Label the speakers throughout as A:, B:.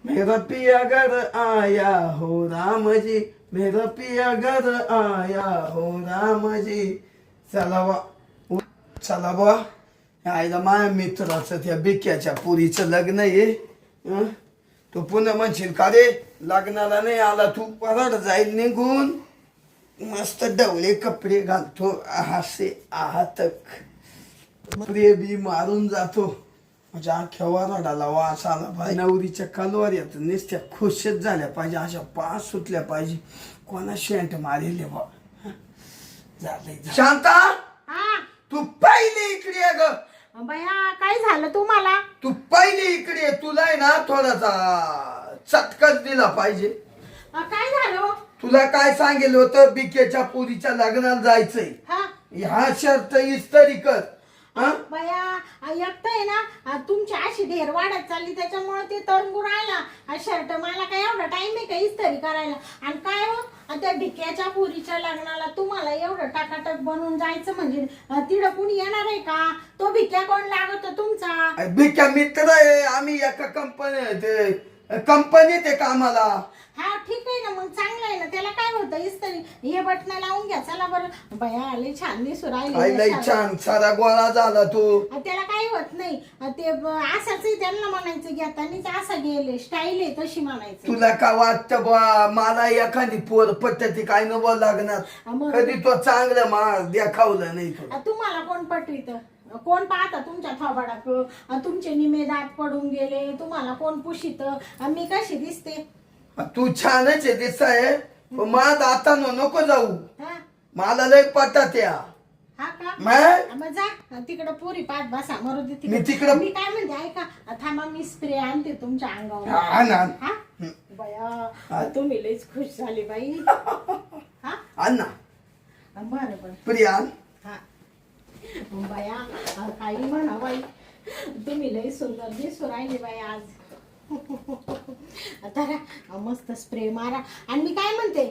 A: मेरा पिया घर आया हो राम जी, मेरा पिया घर आया हो राम जी. चला बा, चला बा. आईला माझ्या मित्राचं त्या बिक्याच्या पुरीचं लग्न आहे. हं? तू पुन्हा म्हणशील का रे लग्नाला नाही आला तू, परत जाईल निघून. मस्त डवळे कपडे घालतो, हासे आहतक प्रिय बी मारून जातो. माझ्या अख्ख्या वराडाला वास आला पाहिजे. नवरीच्या कलवाऱ्यात नुसत्या खुशच झाल्या पाहिजे, अशा पास सुटल्या पाहिजे. कोणा शेंट मारेल बा. झालंय शांता, तू पहिले इकडे ये ग.
B: बया काय झालं तुम्हाला?
A: तू पहिले इकडे ये. तुला आहे ना थोडासा चटकच दिला पाहिजे.
B: काय झालं?
A: तुला काय सांगेल होतं, बिकेच्या पुरीच्या लग्नाला जायचंय. ह्या शर्त इस्त्री कर.
B: बया एकट आहे ना, तुमची अशी ढेर वाढत चालली त्याच्यामुळे ते तरंगू राहिला शर्ट. मला काय एवढा टाइम आहे का इस्त्री करायला? आणि काय हो त्या भिक्याच्या पुरीच्या लग्नाला तुम्हाला एवढं टाकाटक बनवून जायचं म्हणजे तिकडं कुणी येणार आहे का? तो भिक्या कोण लागतो तुमचा?
A: भिक्या मित्र आहे, आम्ही एका कंपनीत आहे कामाला.
B: हा ठीक आहे ना, मग चांगलं आहे ना. त्याला काय होतं इस्त्री हे बटन लावून घ्या. चला बरं. बया आले छान दिसू राहिले,
A: छान सारा गोळा झाला तू.
B: त्याला काही होत नाही. ते असाच त्यांना म्हणायचं घेतानीच असा गेले स्टाईल आहे तशी म्हणायचं.
A: तुला का वाटतं बा मला एखादी पोर पद्धती काय नवं लागणार? कधी तो चांगलं मा देखावलं नाही.
B: तुम्हाला कोण पटवित? कोण पाहता तुमच्या थोबाडाक? तुमचे निमे दात पडून गेले, तुम्हाला कोण पुशित? मी कशी दिसते?
A: तू छानच आहे दिसाय. माझ आता नको जाऊ, मला लय पटत या.
B: हा का? मग जा तिकडं पुरी पाच बसा मरू दे तिकडं. मी काय म्हणते ऐका, थांबा मी स्प्रे आणते तुमच्या अंगावर. बया तुम्ही लईच खुश झाली बाई. हा
A: अन्ना
B: बरं बरं
A: प्रिया.
B: हा बया काही म्हणा बाई, तुम्ही लई सुंदर दिसू राहिली बाई आज. आता मस्त स्प्रे मारा. आणि मी काय म्हणते,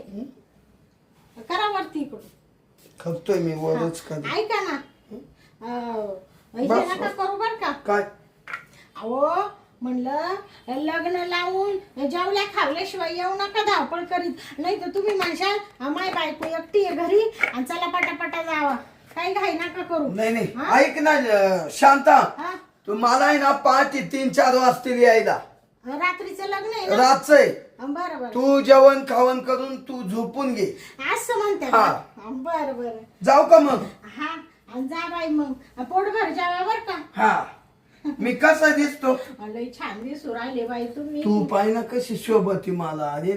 B: करा वरती इकडून.
A: खपतोय मी वरच कर.
B: ऐका ना, हे नका करू बर का.
A: काय?
B: अहो म्हणलं लग्न लावून जेवल्या खावल्याशिवाय येऊ नका धावपळ करीत. नाही तर तुम्ही म्हणशाल माय बायको एकटी आहे घरी आणि चला पटापटा जावा. काही घाई नका करू.
A: नाही नाही ऐक ना शांता, तू मला आहे ना पहाटे 3-4 वाजता यायला.
B: रात्रीचं लग्न आहे ना?
A: रातचं आहे.
B: बरं बरं.
A: तू जेवण खावण करून तू झोपून घे
B: असं म्हणते. बरं बरं
A: जाऊ का मग?
B: हा जा बाई मग पोटभर जावा बर का.
A: हा मी कसा दिसतो?
B: लय छान दिसू राहिले बाई तुम्ही.
A: तू पाय ना कशी शोभती मला. अरे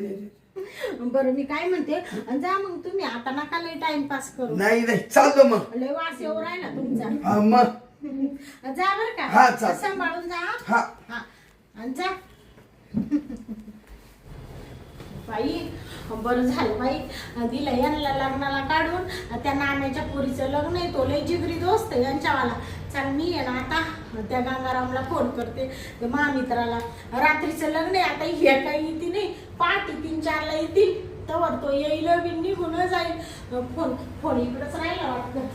B: बरं मी काय म्हणते, जा मग तुम्ही आता नका लय टाइमपास करू.
A: नाही नाही चालतो मग.
B: लय वास येऊ राहिला तुमचा.
A: मग
B: जा बर का.
A: हा चाल.
B: सांभाळून जा.
A: हा
B: आणि जा. बाई बरं झालं बाई, दिलं यांना लग्नाला काढून. त्या नाम्याच्या पोरीचं लग्न आहे, तो लय जिगरी दोस्त आहे यांच्यावाला. चल मी आहे ना आता त्या गंगारामला फोन करते, त्या महामित्राला. रात्रीचं लग्न आहे, आता हे काही येते नाही, पहाटे 3-4 येतील. तवर तो येईल बी निघून जाईल. फोन इकडंच राहिला वाटतं.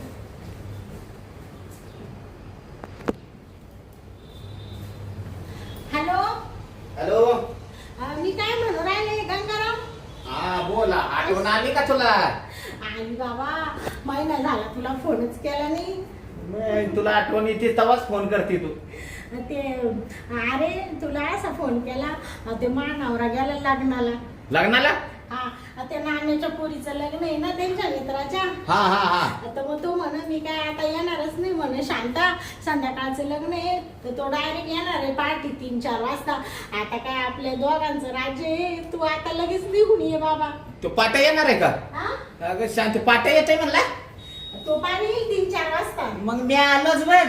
B: Hello
C: hello.
B: मी काय म्हणू राहिले गंगाराम?
C: हा बोला, आठवण आली का तुला?
B: आणि बाबा महिना झाला तुला फोनच केला नाही.
C: तुला आठवण येते तेव्हाच फोन करते तू.
B: ते अरे तुला असा फोन केला, ते मानावरा गेला लग्नाला. हा त्या नाण्याच्या पोरीचं लग्न आहे ना त्यांच्या मित्राच्या.
C: हा हा हा.
B: आता मग तो म्हण मी काय आता येणारच नाही म्हणे, शांता संध्याकाळचं लग्न आहे तर तो डायरेक्ट येणार आहे पहाटे 3-4 वाजता. आता काय आपल्या दोघांचं राज्य आहे, तू आता लगेच निघून ये बाबा.
C: तो पाट्या येणार आहे का? अगं शांत, पाट्या येतोय म्हणला.
B: तो पाणी येईल 3-4 वाजता.
C: मग मी आलोच बघ.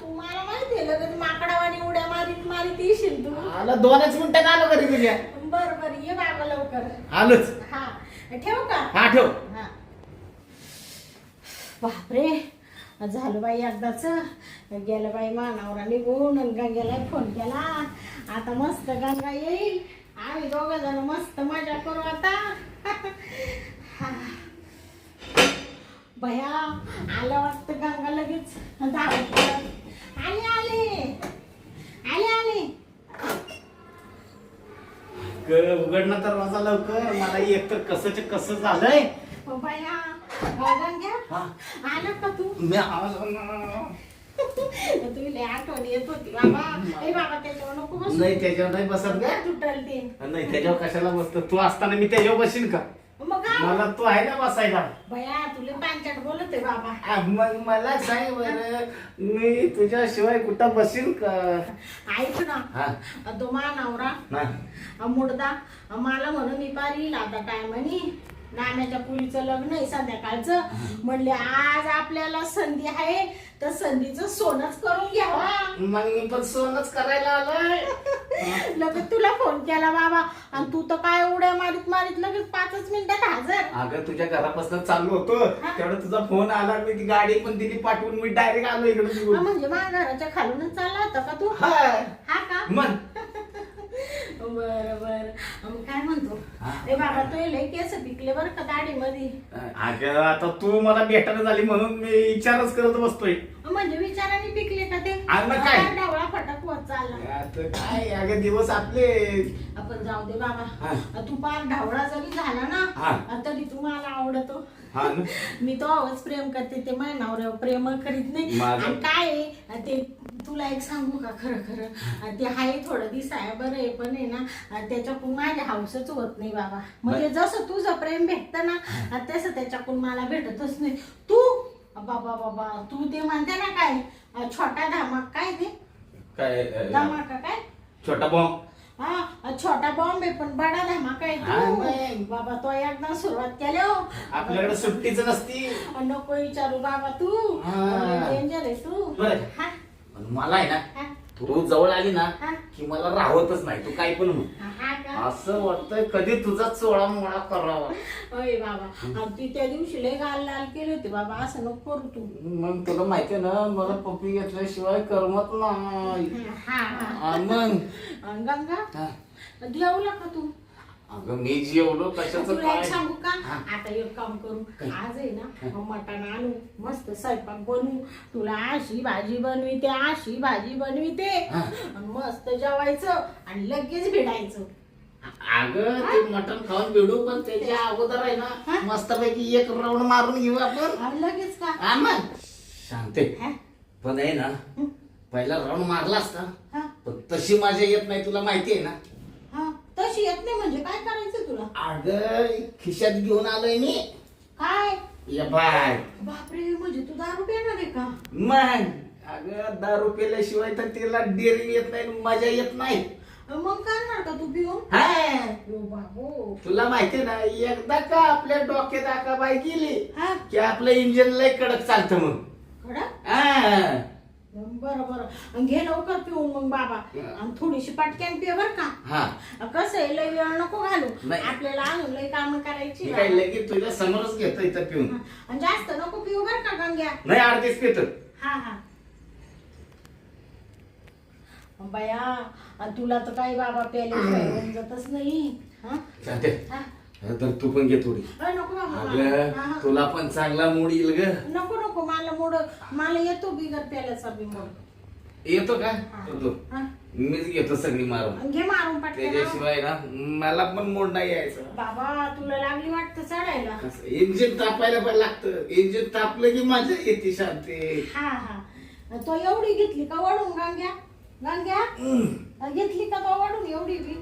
B: तू मला माहिती आहे लगेच माकडावानी उड्या मारीत येशील तू.
C: आलो 2च मिनिटात आलो घरी तुझ्या.
B: बरं बरं ये बाबा लवकर.
C: आलोच.
B: हा ठेव का?
C: हा ठेव.
B: हा बापरे झालं बाई एकदाच. गेलं बाई मानावरा निघून. गंगेला फोन केला, आता मस्त गंगा येईल, आम्ही 2 जण मस्त मजा करू आता. भया आलं वाटतं गंगा लगेच धावत आले.
C: उघड ना दरवाजा लवकर. मला एकतर कसंच कसं झालंय.
B: बाया गंग्या
C: हा.
B: आला का तू?
C: मी आलो ना.
B: तुला आठवण येत होती बाबा. ए बाबा त्याच्यावर नको बसू.
C: नाही त्याच्यावर नाही बसत का?
B: तुटल ते.
C: नाही त्याच्यावर कशाला बसतो? तू असताना मी त्याच्यावर बसीन का?
B: मग काय?
C: मला तू आहे ना बसायला.
B: बया तुला पांचट बोलत आहे बाबा.
C: मग मला सांग बरं, मी तुझ्याशिवाय कुठं बसीन का?
B: ऐक ना
C: हा.
B: तो मा नवरा
C: नाही.
B: मुडदा मला म्हणून मी पार येईल आता काय म्हणी नाम्याच्या पुरीचं लग्न आहे संध्याकाळचं. म्हणले आज आपल्याला संधी आहे तर संधीचं सोनच करून घ्यावा.
C: मग मी पण सोनच करायला आलोय.
B: लगेच तुला फोन केला बाबा आणि तू तर काय उड्या मारीत मारीत लगेच 5 मिनिटात हजर.
C: अगं तुझ्या घरापासून चाललो होतो तेवढा तुझा फोन आला. मी ती गाडी पण दिली पाठवून मी डायरेक्ट आलो इकडे.
B: म्हणजे माझ्या घराच्या खालूनच चालला होता का तू?
C: हा.
B: हा का?
C: मग
B: बर बर. मग काय म्हणतो?
C: हा.
B: ए बाबा तो लय केस पिकले बर का दाढी मध्ये.
C: अगं आता तू मला भेटायला झाली म्हणून मी विचारच करत बसतोय.
B: म्हणजे विचाराने पिकले का ते?
C: आणि मग काय?
B: डावळा फटक होत चालला.
C: आता काय अगं दिवस आपले.
B: आपण जाऊ दे बाबा.
C: हा.
B: तू पार ढवळा जरी झाला
C: हा.
B: ना तरी तू मला आवडतो.
C: हा ना.
B: मी तो आवाज प्रेम करते ते माझ्या नवऱ्यावर प्रेम करीत नाही.
C: माझं-
B: आणि काय आहे ते तुला एक सांगू का खरं खरं ते आहे थोडं दिसाय बरं आहे पण आहे ना त्याच्याकडून माझ्या हाऊसच होत नाही बाबा. म्हणजे जसं तुझं प्रेम भेटतं ना तसं त्याच्याकडून मला भेटतच नाही. तू बाबा बाबा तू ते म्हणते ना काय छोटा धमाक काय ते
C: काय
B: धमाका काय
C: छोटा बॉम्ब.
B: हा छोटा बॉम्ब आहे पण बडा धमाका आहे
C: हा,
B: तू.
C: नाही.
B: बाबा तो एकदा सुरुवात केली हो.
C: आपल्याकडे सुट्टीच नसती.
B: नको विचारू बाबा तू
C: हा.
B: डेंजर आहे तू.
C: बरं.
B: हा,
C: पण मला आहे ना
B: हा,
C: तू जवळ आली ना
B: हा.
C: की मला राहतच नाही. तू काय पण म्हण.
B: हा का?
C: असं वाटतंय कधी तुझा चोळा मोळा करावा.
B: होय बाबा आणि ती त्या दिवशी लय गाल लाल केली होती बाबा असं नको करू तू.
C: मग तुला माहितीये ना मला पप्पी घेतल्याशिवाय करमत नाही.
B: हा हा
C: हा, मग
B: आणि गंगा
C: हा.
B: जेवला का तू?
C: अगं मी जेवलो कशाचं
B: तुला एक
C: काय.
B: सांगू का
C: हा.
B: आता एक काम करू आज आहे ना मटण आणू मस्त स्वयंपाक बनवू तुला अशी भाजी बनविते अशी भाजी बनविते
C: हा.
B: आणि मस्त जेवायचं आणि लगेच भिडायचं.
C: अगं ते मटण खाऊन बिडू पण त्याच्या अगोदर आहे
B: हा?
C: ना मस्तपैकी एक राऊंड मारून घेऊ आपण.
B: आणि लगेच का?
C: हा मग शांते.
B: हा?
C: पण आहे ना पहिला राऊंड मारला असता
B: हा?
C: पण तशी मजा येत नाही तुला माहिती आहे ना.
B: हा? तशी येत नाही म्हणजे काय करायचं तुला?
C: अगं खिशात घेऊन आलोय मी.
B: काय?
C: ये बाय.
B: बापरे म्हणजे तू दारू पिणार आहे का?
C: मग अगं 10 पेल्याशिवाय तर तिला डेअरिंग येत नाही मजा येत नाही.
B: मग करणार का तू पिऊन?
C: हा.
B: ओ बाबो.
C: तुला माहितीये ना एकदा का आपल्या डोक्यात आकाबाई गेली
B: हा?
C: की आपलं इंजिन लय कडक चालतं मग.
B: खडक?
C: हा.
B: बरं बरं घे लवकर पिऊन मग बाबा आणि थोडीशी पटक्यान पिय बर का.
C: हा.
B: कसं आहे लय वेळ नको घालू
C: नाही.
B: आपल्याला अजून लय काम करायची
C: मी काय लगेच तुझ्या समोरच घेतो इथं पिऊन.
B: आणि जास्त नको पिऊ बर का गंग्या.
C: नाही अर्धीच पितो.
B: हा हा बया आणि तुला तर काही बाबा प्यायला जातच नाही. हा?
C: चालते.
B: हा?
C: तर तू पण घे थोडी.
B: नको बाबा मला.
C: अगं
B: हा, हा.
C: तुला पण चांगला मूड येईल ग.
B: नको नको मला येतो बिगर प्यायल्याचा बी मोड.
C: येतो का?
B: हा.
C: येतो.
B: हा?
C: मीच घेतो सगळी मारून.
B: घे मारून पटकन.
C: त्याच्याशिवाय ना मला पण मूड नाही यायचं.
B: बाबा तुला लागली वाटतं चढायला.
C: इंजिन तापायला पण लागतं. इंजिन तापलं की मजा येते शांती.
B: हा हा तो एवढी घेतली का वडून गंग्या घेतली का तो वडून एवढी बी.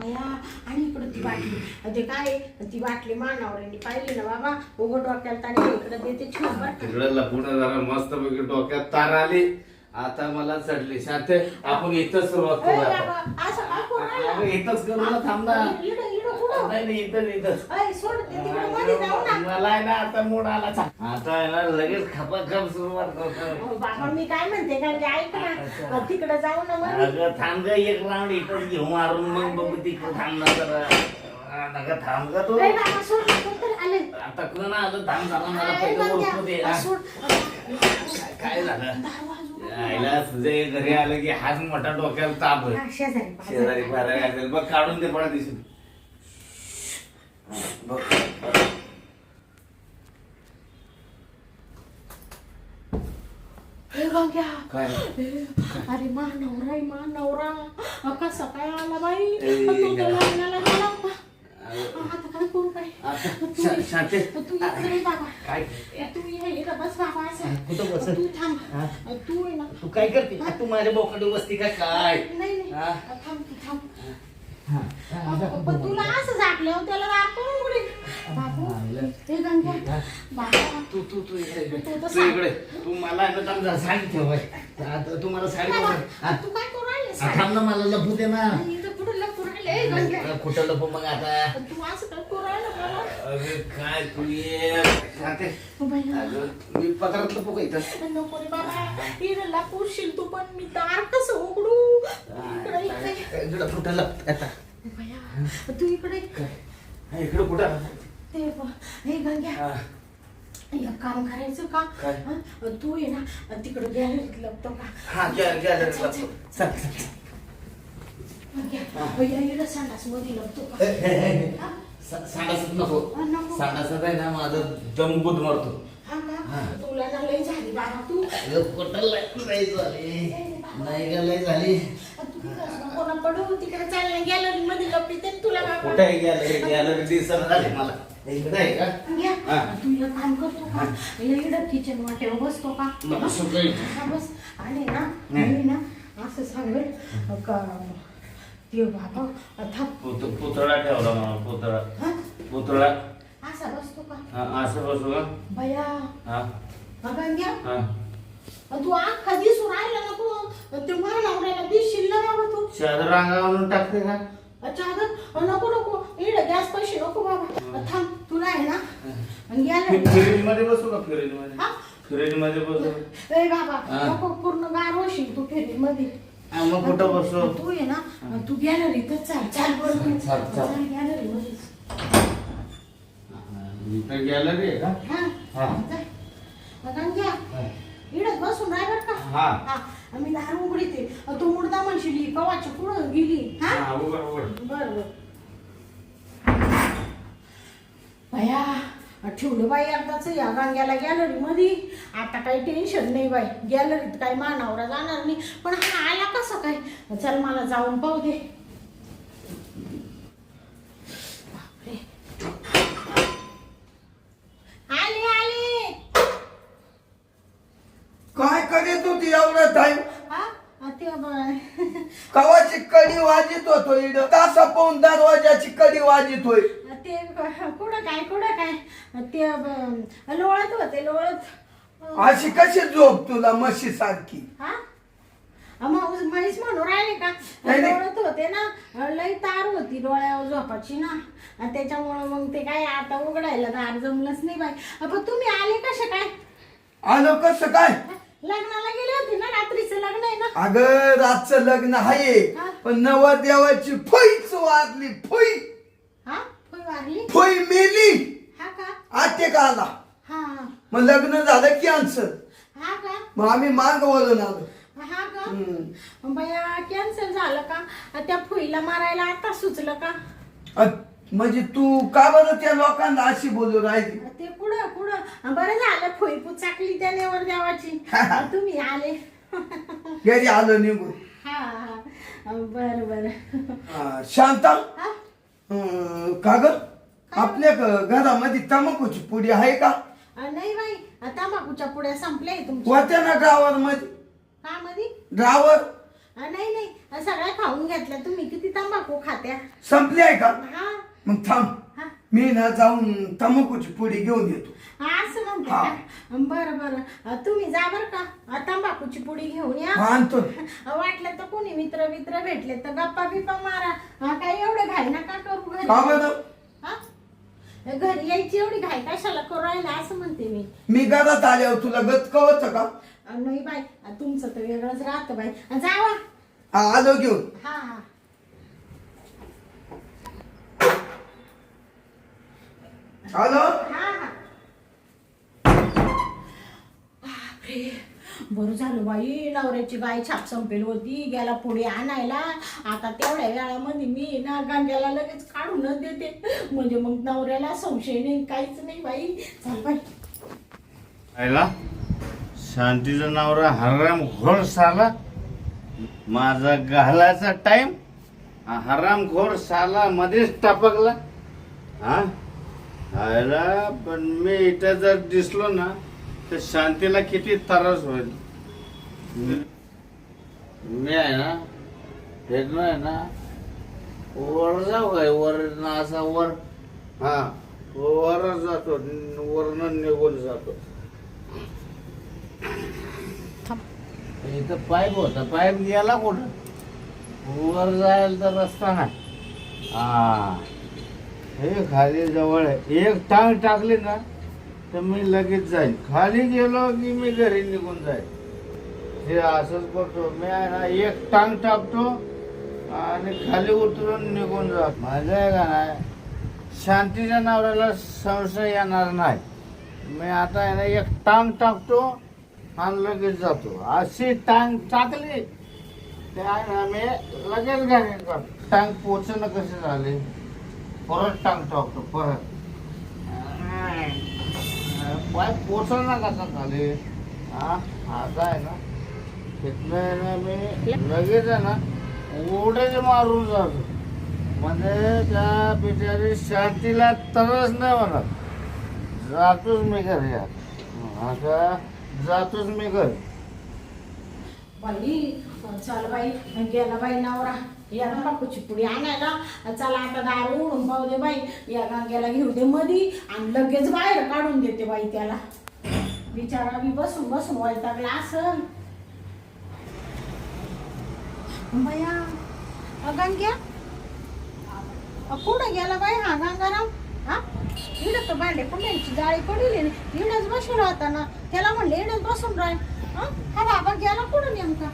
B: अय्या, आणि इकडं ती बाटली ते काय ती बाटली मानावऱ्यांनी पाहिली ना बाबा उघड डोक्याला आणि इकडे देते ठेव बरं का.
C: तिकडं लपून जरा मस्त पैकी डोक्यात तार आली. आता मला चढली शांत. आपण इथंच सुरुवात
B: अय
C: करू आता.
B: बाबा, असं काय करू राहिला?
C: अगं, इथंच करू ना थांब ना.
B: इकडं इकडं कुठं?
C: नाही नाही इथंच.
B: अय, सोड ते तिकडं मध्ये जाऊ ना.
C: मला आहे ना आता मूड आला. आता आहे ना लगेच खपाखप सुरुवात करतो.
B: अहो, बाबा मी काय म्हणते का की ऐक ना तिकडे जाऊ ना मग.
C: अगं थांब ग एक राऊंड इथंच घेऊ मारून मग बघू तिकडं थांब ना जरा. अगं थांब ग तू.
B: अय बाबा सोड कोणतरी आले.
C: आता कोण आलं थांब जरा मला
B: अय,
C: पहिलं
B: गंग्या,
C: ओळखू दे. हा.
B: सोड.
C: काय झालं?
B: दारू वाजवू नको.
C: आईला तुझे घरी आलं की हाच मोठा डोक्याला ताप आहे.
B: हा, शेजारी
C: शेजारी पाजारी असेल बघ काढून दे पडा दिसून. बघ
B: गंग्या
C: काय
B: अरे मा नवरा आहे मा नवरा कसा काय आला बाई
C: ए,
B: तू तर लग्नाला गेला होता आता काय करू बाई
C: आता शांती
B: तू इकडे बाबा
C: काय
B: तू ये इथं बस बाबा असं
C: कुठं बस
B: तू थांब तू आहे ना
C: तू काय करते तू माझ्या बोकडे बसती का काय
B: नाही नाही
C: हा?
B: थांब तू थांब पण तुला असं झाकलं त्याला दाखवून उघडी बाबू हे गंग्या बाबा
C: तू तू तू इकडे
B: तू तर
C: तू
B: सांग.
C: इकडे तू मला ना चांगलं साडी ठेव आता तू मला साडी
B: बाबा,
C: ठेव.
B: तू काय करू राहिलेस?
C: थांब ना मला लपू दे ना
B: इथं कुठं लपू राहिले गंग्या
C: कुठं लपू मग आता
B: तू असं काय करू राहिलं बाबा
C: अरे काय तू ये शांती
B: बाई,
C: अगं मी पदरात लपू का इथं
B: नको रे बाबा इकडे लपूरशील तू पण मी दार कसं उघडू इकडे
C: इकडं कुठं लप आता
B: बया, तू इकडे
C: इकडं कुठं
B: ते हे गंग्या
C: हा.
B: एक काम करायचं का
C: काय?
B: हं? तू ये ना तिकडे गॅलरीत लपतो का
C: हा गॅलरीत लपतो चल
B: इकडे संडास मध्ये लपतो का हा?
C: सांडासच नको
B: नको.
C: सांडासच आहे ना माझं दम गुद मारतो
B: हा का? तुला ना लई झाली बाबा तू
C: कुठं लय झाली नाही का लय झाली
B: तू तिकडं कोणा पडू तिकडे चालले गॅलरी मध्ये लपली ते तुला बाबा
C: कुठे गॅलरी गॅलरी दिसत झाली मला इकडे आहे का
B: घ्या.
C: हा.
B: तू एक काम करतो का इकडं किचन वाटेवर बसतो का
C: मला सगळं
B: हा, बस आणि ना मी ना असं सांगेल का ते बाबा थांब
C: पुतळा ठेवला मला पुतळा
B: हा
C: पुतळा
B: असा बसतो का
C: असं बसू का
B: बया
C: हा
B: गंग्या
C: हा
B: तू अख्खा दिसून राहिला नको ते नवऱ्याला दिसशील ना बाबा तू
C: चादर अंगावरून टाकते का
B: चादर नको नको इकडे गॅस पैसे नको बाबा थांब तुला आहे ना गॅलरी
C: फ्रीज मध्ये बसू का फ्रीज मध्ये
B: हा
C: फ्रीज मध्ये बसू
B: ए बाबा
C: हा.
B: नको पूर्ण गार होशील तू फेरी मध्ये
C: मग कुठं बसू
B: तू ये ना तू गॅलरीतच चाल चाल बरोबर
C: चाल.
B: गॅलरी मध्ये
C: इथं गॅलरी आहे का
B: हा
C: हा.
B: जाय. गंग्या इकडे बसून राह बर का
C: हा.
B: हा मी दार उघडीते तू मुर्दा म्हणशील कवाची पुढं गेली हा
C: हा उघड उघड
B: बर बर भया ठेवलं बाई एकदाच या गंग्याला गॅलरी मध्ये आता काही टेन्शन नाही बाई गॅलरीत काही मानावरा जाणार नाही पण हा आला कसं काय चल मला जाऊन पाहू दे बापरे. आले आले
A: काय करीत होती एवढा टाइम
B: हा ते
A: कवाची कडी वाजित होतो इड तासा पाहून दरवाजाची कडी वाजित होय
B: ते कुठं काय ते लोळत होते लोळत
A: अशी कशी झोप तुला म्हशी सारखी
B: हा मग म्हैस म्हणून राहिले का
A: नाही, नाही.
B: डोळत होते ना लई तार होती डोळ्यावर झोपाची ना आणि त्याच्यामुळे मग ते काय आता उघडायला दार जमलंच नाही बाई पण तुम्ही आले कसे काय
A: आलो कसं काय
B: लग्नाला गेले होते ना रात्रीचं लग्न आहे ना
A: अगं रातचं लग्न आहे
B: हा.
A: पण नवरदेवाची फुईच वारली फुई
B: हा होय वारली
A: फुई मेली
B: हा का
A: आटेक आला
B: हा
A: मग लग्न झालं कॅन्सर
B: हा का
A: मग आम्ही माग वळून आलो
B: हा का बया कॅन्सल झालं का त्या फुईला मारायला आता सुचलं का
A: म्हणजे तू का बरं त्या लोकांना अशी बोलू राहिली
B: ते पुढं पुढं बरं झालं फुई पुचाकली त्या नेवर देवाची तुम्ही आले
A: घरी आलो निघून
B: हा हा बर बर
A: शांता
B: हा
A: का ग आपल्या घरामध्ये तंबाखूची पुडी आहे का
B: नाही बाई तंबाखूच्या पुड्या संपल्या तुमच्या
A: होत्या ना ड्रावर मध्ये
B: का मध्ये
A: ड्रावर
B: नाही नाही सगळ्या खाऊन घेतल्या तुम्ही किती तंबाखू खात्या
A: संपली आहे का
B: हा
A: मग थांब
B: हा
A: मी ना जाऊन तंबाखूची पुडी घेऊन येतो
B: असं म्हणते
A: हा.
B: का बरं बरं तुम्ही जा बर का तंबाखूची पुडी घेऊन या
A: हा, आणतो
B: वाटलं तर कोणी मित्र भेटले तर गप्पा बिप्पा मारा काय एवढं घाई नका करू घरी
A: का बरं
B: हा? घरी यायची एवढी घाई कशाला करू राहिला असं म्हणते मी
A: घरात आल्यावर तुला गतक होतं का
B: नाही बाई तुमचं तर वेगळंच राहतं बाई जावा
A: हा आलो घेऊन
B: हा हा
A: आलो
B: हा हा बापरे बरं झालं बाई नवऱ्याची बाई छाप संपेल होती गेला पुढे आणायला आता तेवढ्या वेळामध्ये मी ना गांग्याला लगेच काढूनच देते म्हणजे मग नवऱ्याला संशय नाही काहीच नाही बाई चाल बाई
C: आयला
D: शांतीचा नवरा हराम घोर साला माझा घालायचा टाइम हराम घोर साला मध्येच टपकला हा आयला पण मी इथं जर दिसलो ना तर शांतीला किती त्रास होईल मी आहे ना भेटलो आहे ना वर जाऊ काय वर ना असा वर हा वर जातो वरनं निघून जातो इथं पाईप होता पाईप गेला कुठं वर जायला तर रस्ता नाही हा हे खाली जवळ आहे एक टांग टाकली ना तर मी लगेच जाईल खाली गेलो की मी घरी निघून जाईल हे असंच करतो मी आहे ना एक टांग टाकतो आणि खाली उतरून निघून जातो माझं आहे का नाही शांतीच्या नवऱ्याला संशय येणार नाही मी आता आहे ना एक टांग टाकतो आणि लगेच जातो अशी टांग टाकली ते आहे ना मी लगेच घरी करतो टांग पोचणं कसे झाले परत टांग टाकतो परत पाय पोचणं कसा झाले हा आता आहे ना तिथनं आहे ना मी लगेच आहे ना उड्याच मारून जातो म्हणजे त्या बिचारी शांतीला तरच नाही म्हणत जातोच मी घरी आता जातोच मी घरी
B: बाई चल बाई गेला बाई नवरा या ना बापूची पुडी आणायला चला आता दार उडून पाहू दे बाई या गांग्याला घेऊ दे मधी आणि लगेच बाहेर काढून देते बाई त्याला बिचारा मी बसून बसून वैतागला असं बया गंग्या कुठं गेला बाई हा गंगाराम हा इडं तर भांडे कुंड्यांची जाळी पडली इडच बसून राहता ना त्याला म्हणले इडच बसून राहील हा बाबा गेला कुठं नेमका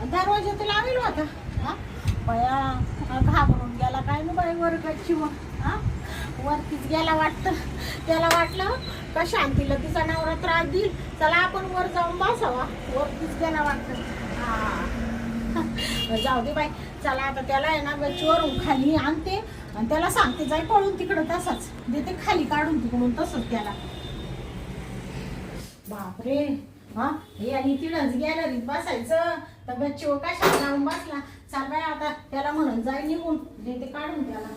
B: दरवाजा तर लावेल होता हा बया घाबरून गेला काय ना बाई वर्गाची मग हा वरतीच गेला वाटतं त्याला वाटलं का शांतीला तिचा नवरा त्रास देईल चला आपण वर जाऊन बसावा वरतीच गेला वाटतं हा जाऊ दे बाई चला आता त्याला आहे ना गच्चीवरून खाली आणते आणि त्याला सांगते जाई पळून तिकडं तसाच देते खाली काढून तिकडून तसंच त्याला बापरे हा हे आणि तिडच गॅलरीत बसायचं तर गच्चीवर कशाला जाऊन बसला चाल बाई आता त्याला म्हणून जाई निघून देते काढून त्याला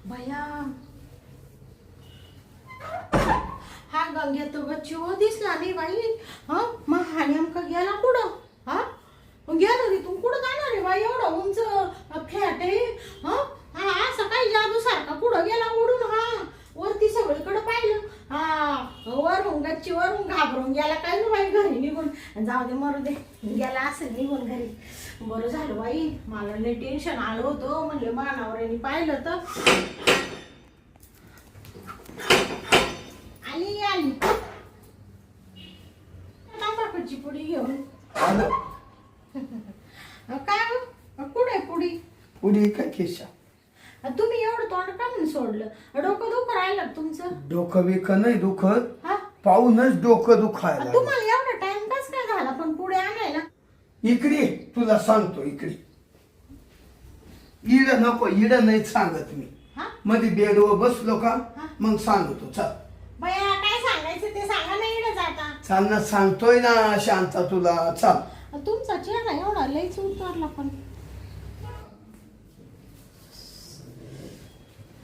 B: भया हा गंग्या तो गच्चीवर दिसला नाही बाई हा मग हा नेमका गेला कुठं हा गेला रे तू कुठं जाणार आहे बाई एवढं उंच फॅट आहे हा हा असं काही जादू सारखा कुठं गेला उडून हा वरती सगळीकडे पाहिलं हा वरून गच्चीवरून घाबरून गेला काय ना बाई घरी निघून जाऊ दे मरू दे गेला असेल निघून घरी बरं झालं बाई मला लय टेन्शन आलं होतं म्हणले मानावऱ्याने पाहिलं तर आली आली तांबाखूची पुडी घेऊन काय कुठे पुडी
A: पुढे काय खिशा
B: तुम्ही एवढं तोंड का म्हणून सोडलं डोकं दुखं राहिलं तुमचं
A: डोकं बिकं नाही दुखत
B: हा
A: पाहूनच डोकं दुखायला
B: तुम्हाला एवढा टाइम कस काय झाला पण पुढे आणायला
A: इकडे तुला सांगतो इकडे इड नको इड नाही सांगत मी
B: हा
A: मध्ये बेडवर बसलो का
B: हा.
A: मग सांगतो चल
B: बया काय सांगायचं ते सांगा नाही इकडे जाता
A: चाल ना सांगतोय ना शांता तुला चाल
B: तुमचा चेहरा एवढा लईच उतरला पण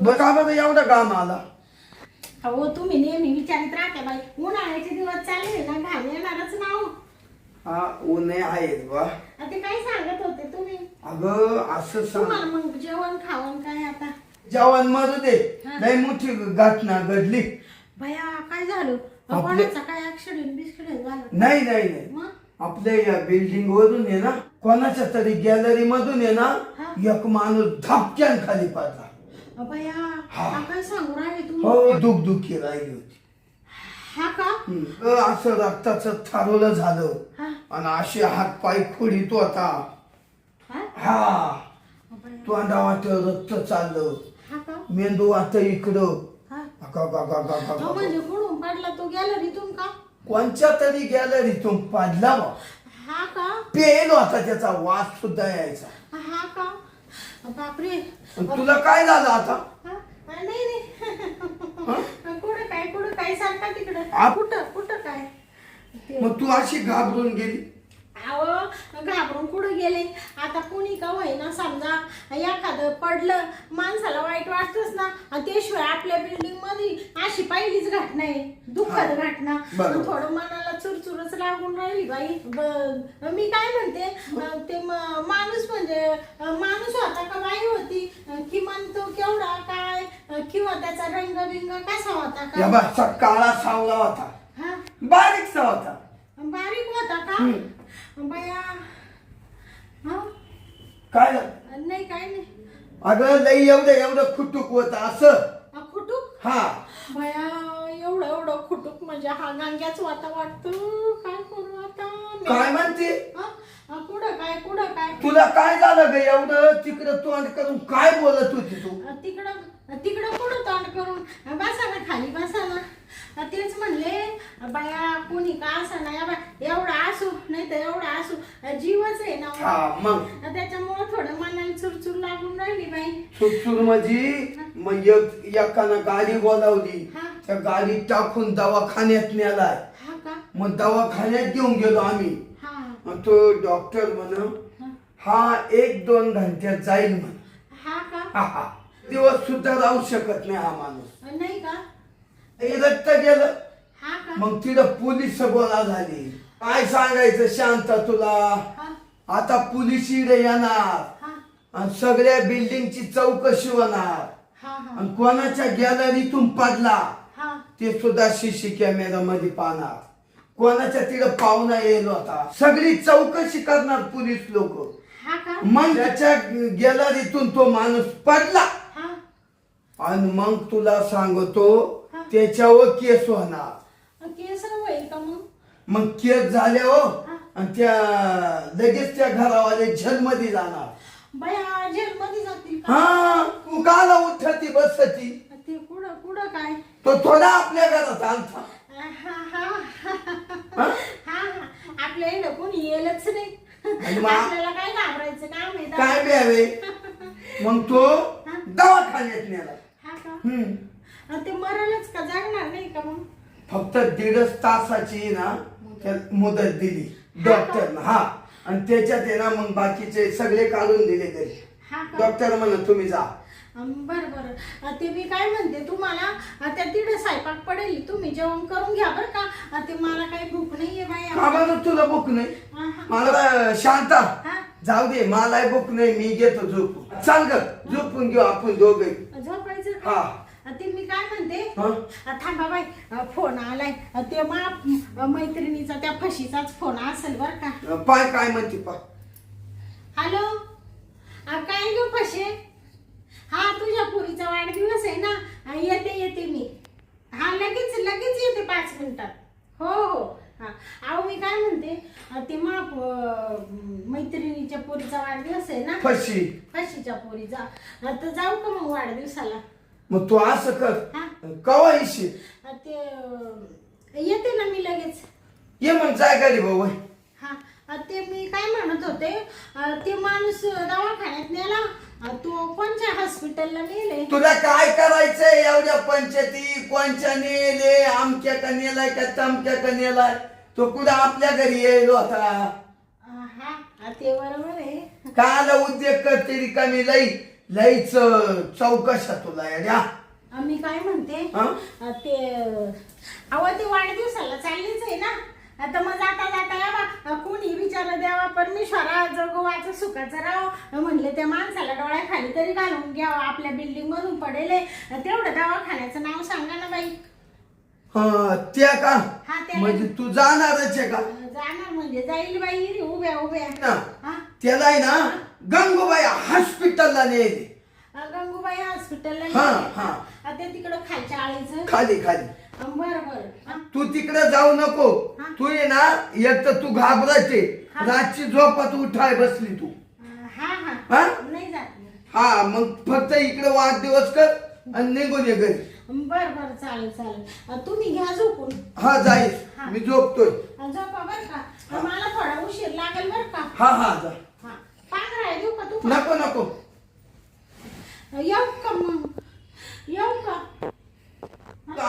A: बघा बरं एवढा काम आला
B: हो तुम्ही नेहमी विचारित राहते बाई उन्हाळ्याचे दिवस चालले ना घाम येणारच ना हो
A: हा उन्हे आहेत बा
B: ते काय सांगत होते तुम्ही
A: अगं असं सांग
B: तुम्हाला मग जेवण खावण काय आता
A: जेवण मरू दे
B: हा.
A: लय मोठी घटना घडली
B: भया काय झालं
A: आपले-
B: कोणाचा काय ऍक्सिडेंट बिस्किडेंट झालं
A: नाही नाही नाही
B: मग
A: आपल्या या बिल्डिंग वरून आहे ना कोणाच्या तरी गॅलरी मधून आहे ना
B: हा.
A: एक माणूस धपक्यान खाली पडला
B: भया
A: हा.
B: काय सांगू राहिले तुम्ही
A: हो दुखदुखी राहिली होती
B: हा का
A: असं रक्ताचं थारोलं झालं
B: हा
A: आणि असे हात पाय फोडीत होता
B: हा
A: हा
B: भया,
A: तोंडावाट रक्त चाललं
B: हा का
A: मेंदू आता इकडं
B: हा
A: अका, का, का, का, का, का.
B: म्हणजे कुठून पडला तो गॅलरीतून का
A: कोणच्या तरी गॅलरीतून पाडला बा
B: हा का
A: पेल होता त्याचा वास सुद्धा यायचा
B: हा का बापरे
A: आणि तुला काय झालं आता
B: हा? नाही नाही कुठं काय बाई सारखा तिकडं
A: आप-
B: कुठं कुठं काय ते-
A: मग तू अशी घाबरून गेली.
B: अहो घाबरून कुठं गेले आता कुणी का होईना समजा एखादं पडलं माणसाला वाईट वाटतच ना आणि त्याशिवाय आपल्या बिल्डिंग मध्ये अशी पहिलीच घटना आहे दुःखद घटना
A: बरोबर.
B: थोडं मनाला चुरचुरच लागून राहिली बाई मी काय म्हणते ते माणूस म्हणजे माणूस होता का बाई होती किमान तो केवढा काय किंवा त्याचा रंग बिंग कसा होता
A: या
B: का
A: बा काळा सावला होता,
B: हा
A: बारीकसा होता.
B: बारीक होता का बाया हा
A: काय झालं?
B: नाही काय नाही
A: अगं लई एवढं खुटूक होत असं.
B: खुटूक
A: हा
B: बाया एवढं खुटूक म्हणजे हा गांग्याच वाटा वाटतो काय करू आता
A: काय म्हणते?
B: हा? कुठं काय
A: तुला काय झालं ग एवढं तिकडं तोंड करून काय बोलत होती तू?
B: तिकडं कुठं तोंड करून बसा ना खाली बसा ना तेच म्हणले बाया कोणी का असा नाही एवढा असू नाही तर एवढा असू जीवच आहे ना
A: हा मग
B: त्याच्यामुळं थोडं मनाला चुरचूर लागून राहिली बाई
A: सुटसूर माझी मग एकानं गाडी बोलावली,
B: हा.
A: त्या गाडीत टाकून दवाखान्यात नेलाय.
B: हा का
A: मग दवाखान्यात घेऊन गेलो आम्ही.
B: हा
A: मग तो डॉक्टर म्हण हा 1-2 घंट्यात जाईल म्हण.
B: हा का
A: हा. दिवस सुद्धा राहू शकत नाही हा माणूस.
B: नाही का
A: हे रक्त गेलं.
B: हा का
A: मग तिथं पोलीस गोळा झाली. काय सांगायचं शांत तुला?
B: हा
A: आता पोलीस इकडे येणार
B: हा
A: आणि सगळ्या बिल्डिंगची चौकशी होणार
B: हा हा
A: आणि कोणाच्या गॅलरीतून पडला
B: हा
A: ते सुद्धा सीसी कॅमेरा मध्ये पाहणार. कोणाच्या तिथं पाहुणा येईल होता सगळी चौकशी करणार पोलीस लोक.
B: हा का
A: मग त्याच्या गॅलरीतून तो माणूस पडला
B: हा
A: आणि मग तुला सांगतो
B: हा.
A: त्याच्यावर केस होणार.
B: केस होईल का मग
A: मग केस झाले हो
B: हा.
A: आणि त्या लगेच त्या घरावाले जेलमध्ये जाणार.
B: बाया जेलमध्ये जातील का
A: हा तू काला उठती बसती
B: ते कुठं काय
A: तो थोडा आपल्या घरात आलता.
B: हा हा
A: हा?
B: हा आपल्या इकडं कोणी येलच नाही
A: आणि मग
B: आपल्याला काय घाबरायचं काम आहे
A: काय द्यावे मग तो दवाखान्यात नेला.
B: हा का
A: हम्म.
B: ते मरलच का जागणार नाही का मग
A: फक्त 1.5 तासाची ना त्या मुदत दिली डॉक्टरनं. हा आणि त्याच्यात आहे ना मग बाकीचे सगळे काढून दिले घरी.
B: हा का
A: डॉक्टर म्हणा तुम्ही जा.
B: बरं ते मी काय म्हणते तुम्हाला त्या तिकडे स्वयंपाक पडेल तुम्ही जेवण करून घ्या बरं का ते मला काही भूक नाहीये
A: का
B: बाई
A: बरं तुला भूक नाही?
B: हा, हा.
A: मला शांता
B: हा.
A: जाऊ दे मला भूक नाही मी घेतो झोपून. चाल ग झोपून घेऊ आपण दोघे.
B: झोपायचं
A: हा.
B: का ते मी काय म्हणते
A: हा?
B: थांबा बाई फोन आलाय ते मैत्रिणीचा त्या फशीचाच फोन असेल बर का
A: पाय काय म्हणते पाय.
B: हॅलो काय घेऊ फशे हा तुझ्या पुरीचा वाढदिवस आहे ना येते मी हा लगेच येते 5 मिनिटात. हो हा अहो मी काय म्हणते ते मैत्रिणीच्या पोरीचा वाढदिवस आहे ना फशीच्या पोरीचा तर जाऊ का मग वाढदिवसाला?
A: मग तू असं कर
B: हा
A: कवा येशील?
B: ते येते ना मी लगेच.
A: ये मग जाय गाडी भाऊ.
B: हा ते मी काय म्हणत होते ते माणूस दवाखान्यात नेला तो कोणत्या हॉस्पिटलला नेले?
A: तुला काय करायचंय एवढ्या पंचायती कोणच्या नेले आमच्या का नेलाय का तमक्या का नेलाय? तो कुठं आपल्या घरी येईल होता.
B: हा ते बरोबर आहे.
A: काल उद्योग करते रिकामी लईच चौकशा तुला या.
B: मी काय म्हणते
A: हा?
B: ते वाढदिवसाला चाललीच आहे ना आता मग जाता यावा कोणी विचार द्यावा परमेश्वरा जगवाचं सुखाचं राव म्हणले त्या माणसाला डोळ्याखाली तरी घालून घ्यावा आपल्या बिल्डिंग मधून पडेल तेवढं दवाखान्याचं नाव सांगा ना बाई.
A: हा त्या का
B: हा, त्या.
A: म्हणजे तू जाणारच आहे का?
B: जाणार म्हणजे जाईल बाई रे, उभ्या
A: ना
B: हा
A: त्याला आहे ना गंगूबाई हॉस्पिटलला नेले.
B: गंगूबाई हॉस्पिटलला
A: हा,
B: नेले.
A: हा.
B: ते तिकडं खालच्या आळीचं
A: खाली
B: बरं
A: तू तिकडे जाऊ नको.
B: हा.
A: तू ये ना एक तर तू घाबरायचे
B: हा.
A: रातची झोपात उठाय बसली तू.
B: हा
A: हा?
B: नाही जात मी.
A: हा मग फक्त इकडे वाढदिवस कर आणि निघून ये घरी.
B: बरं चालेल तुम्ही घ्या झोपून.
A: हा जाईल
B: हा.
A: मी झोपतोय.
B: झोपा बर का मला थोडा उशीर लागेल बर का.
A: हा जा.
B: हा पांघरा देऊ का तू?
A: नको
B: येऊ का मग येऊ का?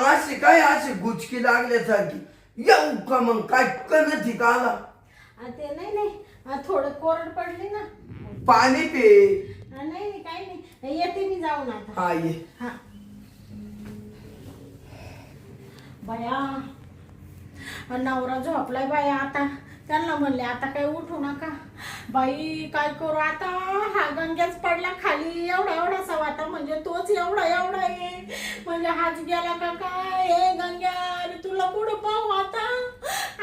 A: अशी काय अशी गुच हुसकी लागल्यासारखी. येऊ का मग काय कणती का आला?
B: ते नाही थोडं कोरड पडली ना.
A: पाणी पे.
B: नाही काही नाही, येते मी जाऊन आता.
A: हा ये.
B: हा बाया, नवरा झोपलाय बाया. आता त्यांना म्हणले आता काही उठू नका. बाई काय करू आता, हा गंग्याच पडला खाली. एवढा एवढासा वाटा, म्हणजे तोच एवढा एवढा आहे. म्हणजे हाच गेला का काय? हे गंग्या, अरे तुला कुठं पाहू आता?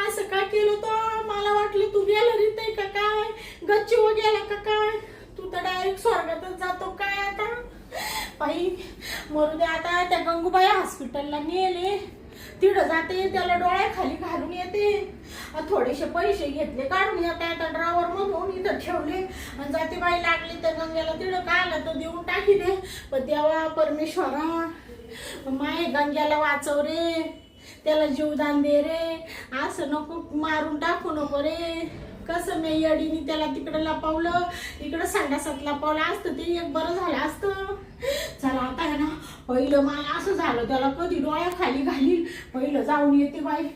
B: असं का केलं तो? मला वाटलं तू गेलं रीते का काय, गच्चीवर गेला का काय? तू तर डायरेक्ट स्वर्गातच जातो काय आता? बाई मरू दे आता. त्या गंगूबाई हॉस्पिटलला नेले, तिथं जाते, त्याला डोळ्याखाली घालून येते. थोडेसे पैसे घेतले काढून येते आता ड्रावर मधून, इथं ठेवले आणि जाते. बाई लागली तर गंग्याला तिथं काय आलं तर देऊन टाकी दे. पण देवा परमेश्वरा, माय गंग्याला वाचव रे, त्याला जीवदान दे रे. असं नको मारून टाकू नको रे. कसं मी येडीने त्याला तिकडं लपवलं, इकडं संडासात लपवलं असतं ते एक बरं झालं असतं. चला आता आहे ना, पहिलं मला असं झालं, त्याला कधी डोळ्याखाली घालील, पहिलं जाऊन येते बाई.